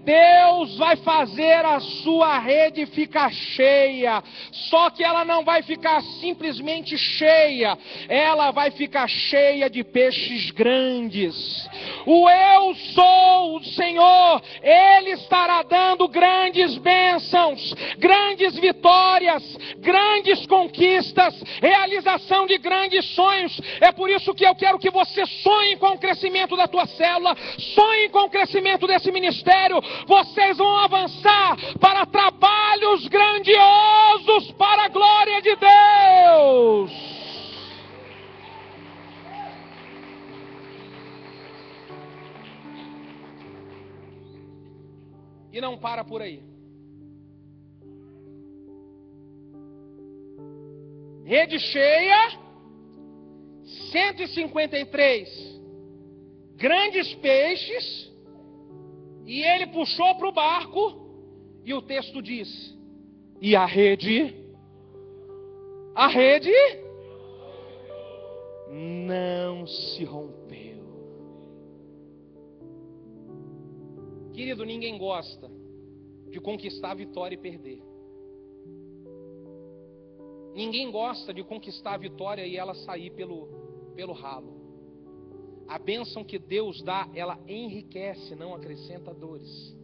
Speaker 1: Deus vai fazer a sua rede ficar cheia, só que ela não vai ficar simplesmente cheia, ela vai ficar cheia de peixes grandes. O eu sou o Senhor, Ele estará dando grandes bênçãos, grandes vitórias, grandes conquistas, realização de grandes sonhos. É por isso que eu quero que você sonhe com o crescimento da tua célula, sonhe com o crescimento desse ministério. Vocês vão avançar para trabalhos grandiosos para a glória de Deus. E não para por aí. Rede cheia, 153 grandes peixes. E ele puxou para o barco, e o texto diz: e a rede não se rompeu. Querido, ninguém gosta de conquistar a vitória e perder. Ninguém gosta de conquistar a vitória e ela sair pelo ralo. A bênção que Deus dá, ela enriquece, não acrescenta dores.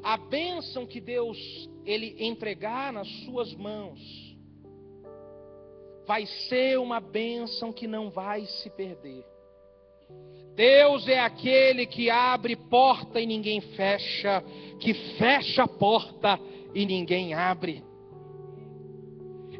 Speaker 1: A bênção que Deus, Ele entregar nas suas mãos, vai ser uma bênção que não vai se perder. Deus é aquele que abre porta e ninguém fecha, que fecha a porta e ninguém abre.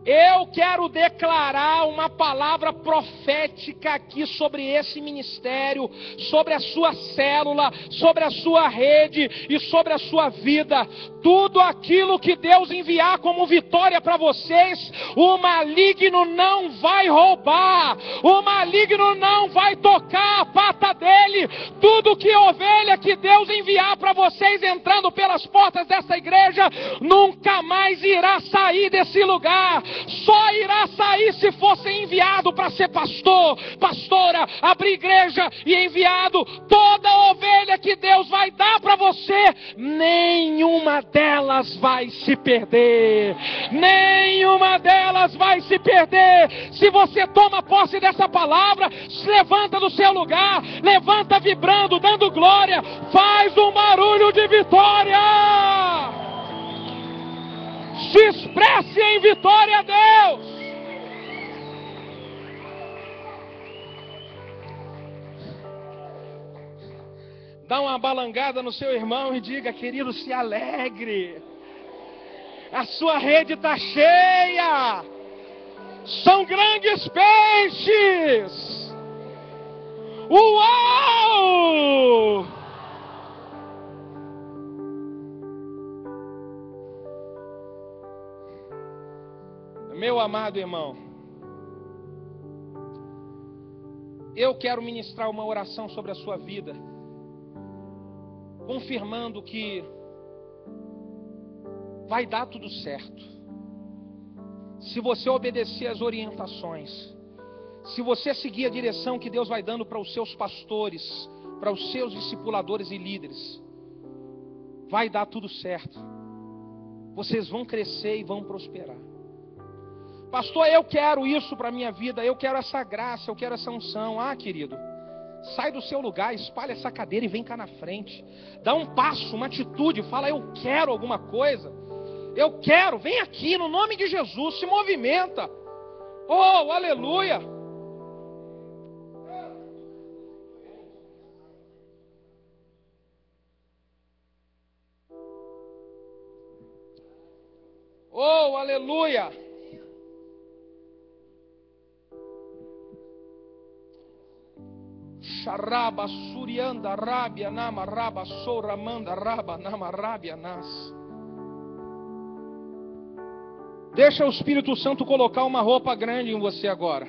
Speaker 1: Eu quero declarar uma palavra profética aqui sobre esse ministério, sobre a sua célula, sobre a sua rede e sobre a sua vida. Tudo aquilo que Deus enviar como vitória para vocês, o maligno não vai roubar, o maligno não vai tocar a pata dele. Tudo que ovelha que Deus enviar para vocês entrando pelas portas dessa igreja, nunca mais irá sair desse lugar. Só irá sair se fosse enviado para ser pastor, pastora, abrir igreja e enviado. Toda ovelha que Deus vai dar para você, nenhuma delas vai se perder. Nenhuma delas vai se perder. Se você toma posse dessa palavra, se levanta do seu lugar, levanta vibrando, dando glória, faz um barulho de vitória. Se expresse em vitória a Deus. Dá uma balangada no seu irmão e diga: querido, se alegre. A sua rede está cheia. São grandes peixes. Uau! Meu amado irmão, eu quero ministrar uma oração sobre a sua vida, confirmando que vai dar tudo certo. Se você obedecer às orientações, se você seguir a direção que Deus vai dando para os seus pastores, para os seus discipuladores e líderes, vai dar tudo certo. Vocês vão crescer e vão prosperar. Pastor, eu quero isso para a minha vida, eu quero essa graça, eu quero essa unção. Ah, querido, sai do seu lugar, espalha essa cadeira e vem cá na frente. Dá um passo, uma atitude, fala: eu quero alguma coisa. Eu quero, vem aqui no nome de Jesus, se movimenta. Oh, aleluia. Oh, aleluia. Sharaba surianda rabia nama raba soramanda raba nama rabia nas. Deixa o Espírito Santo colocar uma roupa grande em você agora.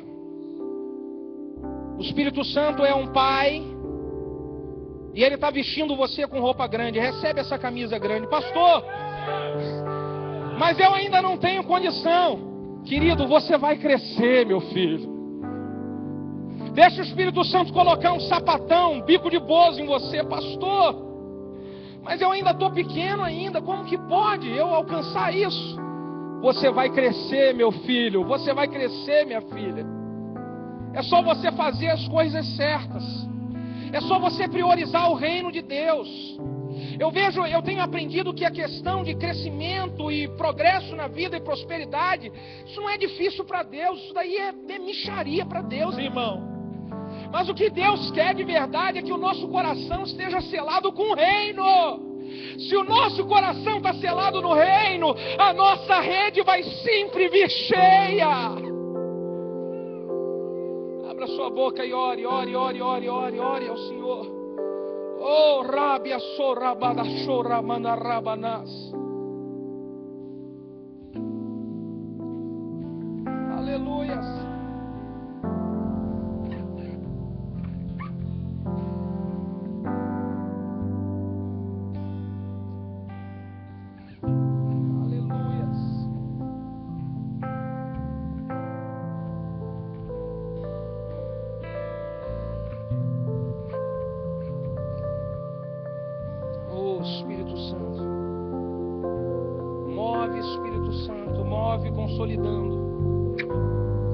Speaker 1: O Espírito Santo é um pai e ele está vestindo você com roupa grande. Recebe essa camisa grande. Pastor, mas eu ainda não tenho condição. Querido, você vai crescer, meu filho. Deixa o Espírito Santo colocar um sapatão, um bico de bozo em você. Pastor, mas eu ainda estou pequeno ainda. Como que pode eu alcançar isso? Você vai crescer, meu filho. Você vai crescer, minha filha. É só você fazer as coisas certas. É só você priorizar o reino de Deus. Eu tenho aprendido que a questão de crescimento e progresso na vida e prosperidade, isso não é difícil para Deus. Isso daí é mixaria para Deus, irmão. Mas o que Deus quer de verdade é que o nosso coração esteja selado com o reino. Se o nosso coração está selado no reino, a nossa rede vai sempre vir cheia. Abra sua boca e ore, ore, ore, ore, ore, ore ao Senhor. Oh, rabia sorabada choramanda rabanas. Aleluias.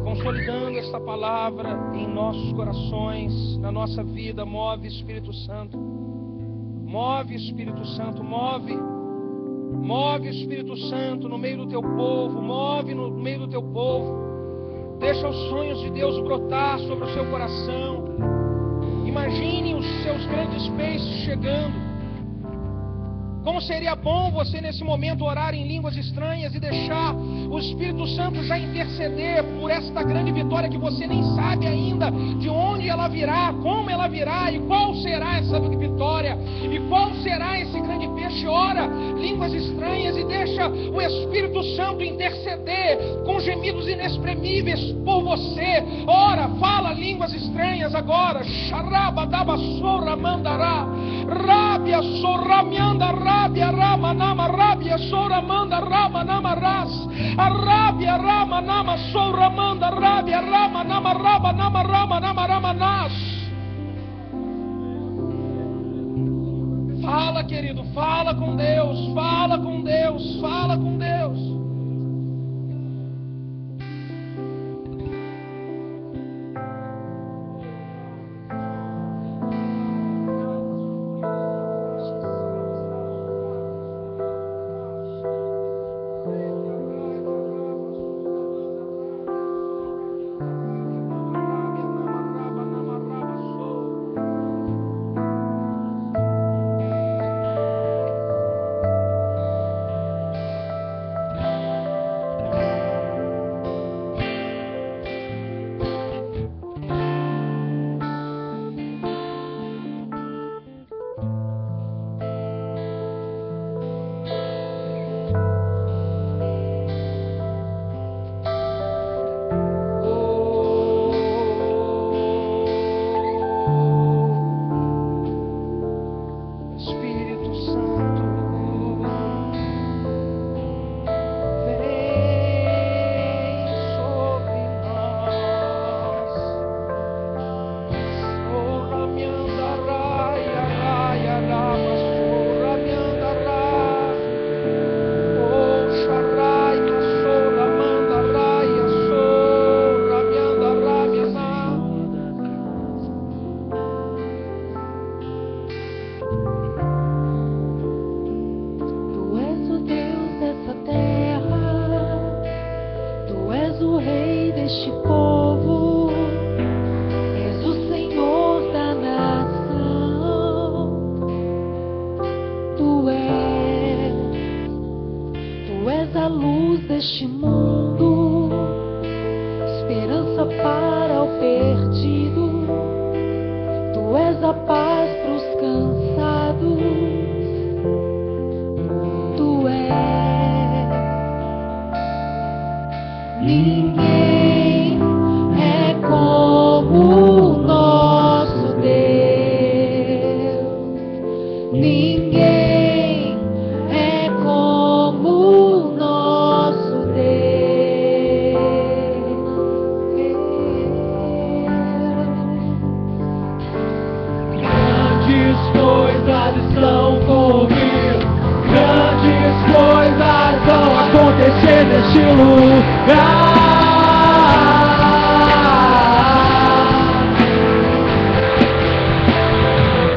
Speaker 1: Consolidando esta palavra em nossos corações, na nossa vida. Move, Espírito Santo. Move, Espírito Santo, move. Move, Espírito Santo, no meio do teu povo. Move no meio do teu povo. Deixa os sonhos de Deus brotar sobre o seu coração. Imagine os seus grandes peixes chegando. Como seria bom você nesse momento orar em línguas estranhas e deixar o Espírito Santo já interceder por esta grande vitória que você nem sabe ainda de onde ela virá, como ela virá e qual será essa vitória e qual será esse grande peixe. Ora línguas estranhas e deixa o Espírito Santo interceder com gemidos inexprimíveis por você. Ora, fala línguas estranhas agora. Xarabadabassora mandará, rábia sorramianda rábia ramanama rábia soramanda ramanama ras, a rábia ramanama soramanda rábia ramanama rabanama ramanama ramanas. Fala, querido, fala com Deus, fala com Deus, fala com Deus.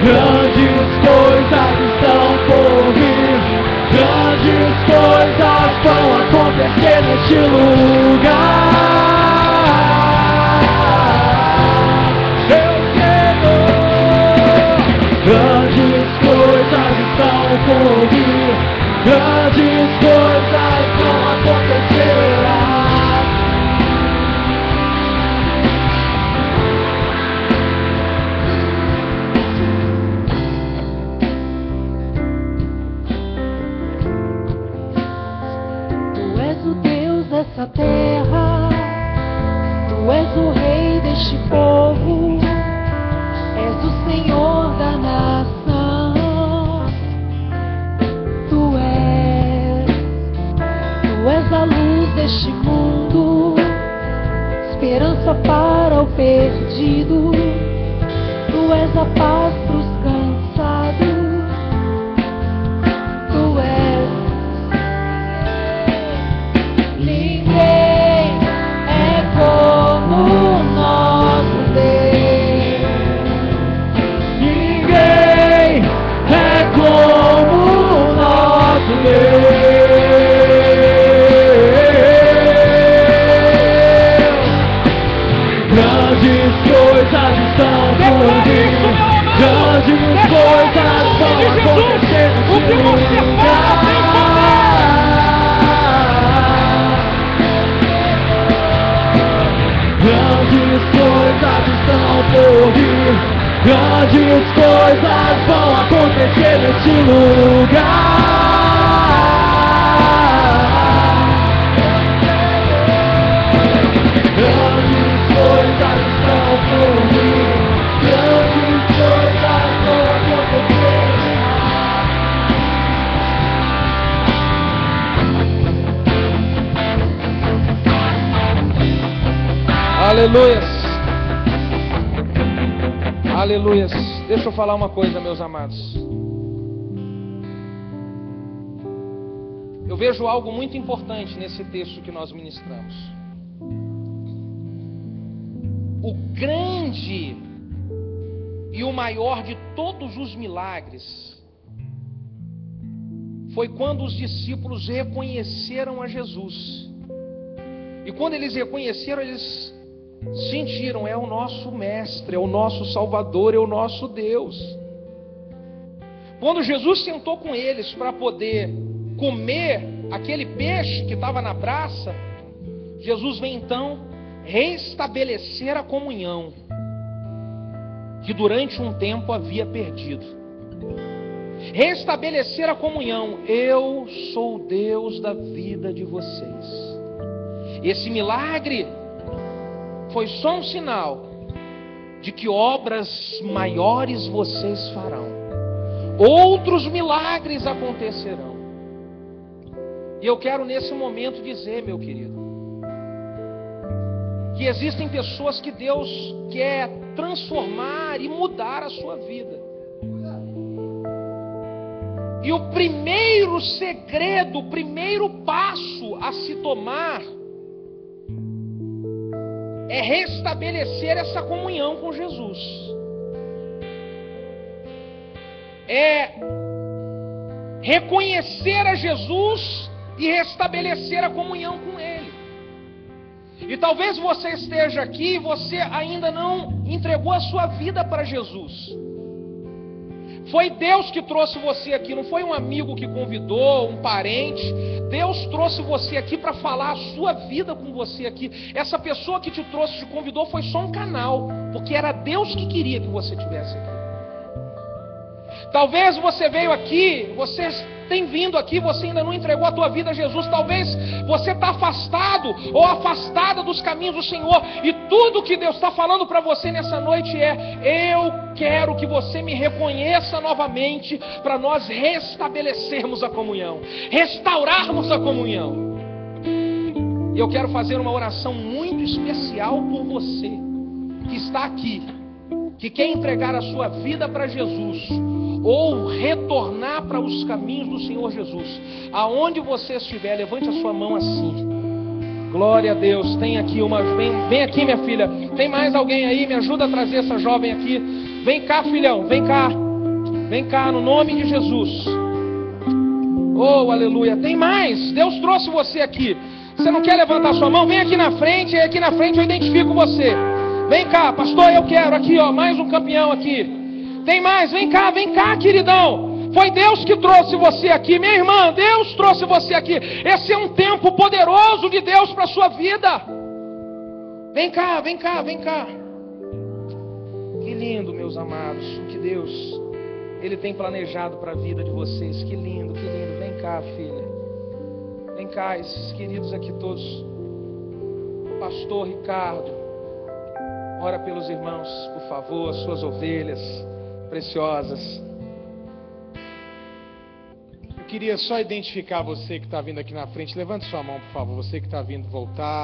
Speaker 2: Grandes coisas estão por vir. Grandes coisas vão acontecer neste lugar. Grandes coisas estão por vir. Grandes coisas vão acontecer.
Speaker 1: Aleluias. Aleluias. Deixa eu falar uma coisa, meus amados. Eu vejo algo muito importante nesse texto que nós ministramos. O grande e o maior de todos os milagres foi quando os discípulos reconheceram a Jesus. E quando eles reconheceram, eles sentiram: é o nosso mestre, é o nosso salvador, é o nosso Deus. Quando Jesus sentou com eles para poder comer aquele peixe que estava na praça, Jesus vem então restabelecer a comunhão que durante um tempo havia perdido. Restabelecer a comunhão. Eu sou o Deus da vida de vocês. Esse milagre foi só um sinal de que obras maiores vocês farão. Outros milagres acontecerão. E eu quero nesse momento dizer, meu querido, que existem pessoas que Deus quer transformar e mudar a sua vida. E o primeiro segredo, o primeiro passo a se tomar é restabelecer essa comunhão com Jesus. É reconhecer a Jesus e restabelecer a comunhão com Ele. E talvez você esteja aqui e você ainda não entregou a sua vida para Jesus. Foi Deus que trouxe você aqui, não foi um amigo que convidou, um parente. Deus trouxe você aqui para falar a sua vida com você aqui. Essa pessoa que te trouxe, te convidou, foi só um canal, porque era Deus que queria que você estivesse aqui. Talvez você veio aqui, você tem vindo aqui, você ainda não entregou a tua vida a Jesus. Talvez você está afastado ou afastada dos caminhos do Senhor. E tudo que Deus está falando para você nessa noite é: eu quero que você me reconheça novamente, para nós restabelecermos a comunhão, restaurarmos a comunhão. E eu quero fazer uma oração muito especial por você que está aqui, que quer entregar a sua vida para Jesus, ou retornar para os caminhos do Senhor Jesus. Aonde você estiver, levante a sua mão assim. Glória a Deus. Tem aqui uma, vem aqui, minha filha. Tem mais alguém aí? Me ajuda a trazer essa jovem aqui. Vem cá, filhão, vem cá. Vem cá, no nome de Jesus. Oh, aleluia. Tem mais. Deus trouxe você aqui. Você não quer levantar sua mão? Vem aqui na frente. E aqui na frente eu identifico você. Vem cá, pastor, eu quero. Aqui, ó, mais um campeão aqui. Tem mais, vem cá, queridão. Foi Deus que trouxe você aqui, minha irmã. Deus trouxe você aqui. Esse é um tempo poderoso de Deus para a sua vida. Vem cá, vem cá, vem cá. Que lindo, meus amados, o que Deus Ele tem planejado para a vida de vocês. Que lindo, que lindo. Vem cá, filha. Vem cá, esses queridos aqui todos. Pastor Ricardo, ora pelos irmãos, por favor, as suas ovelhas preciosas.
Speaker 3: Eu queria só identificar você que está vindo aqui na frente. Levante sua mão, por favor. Você que está vindo voltar.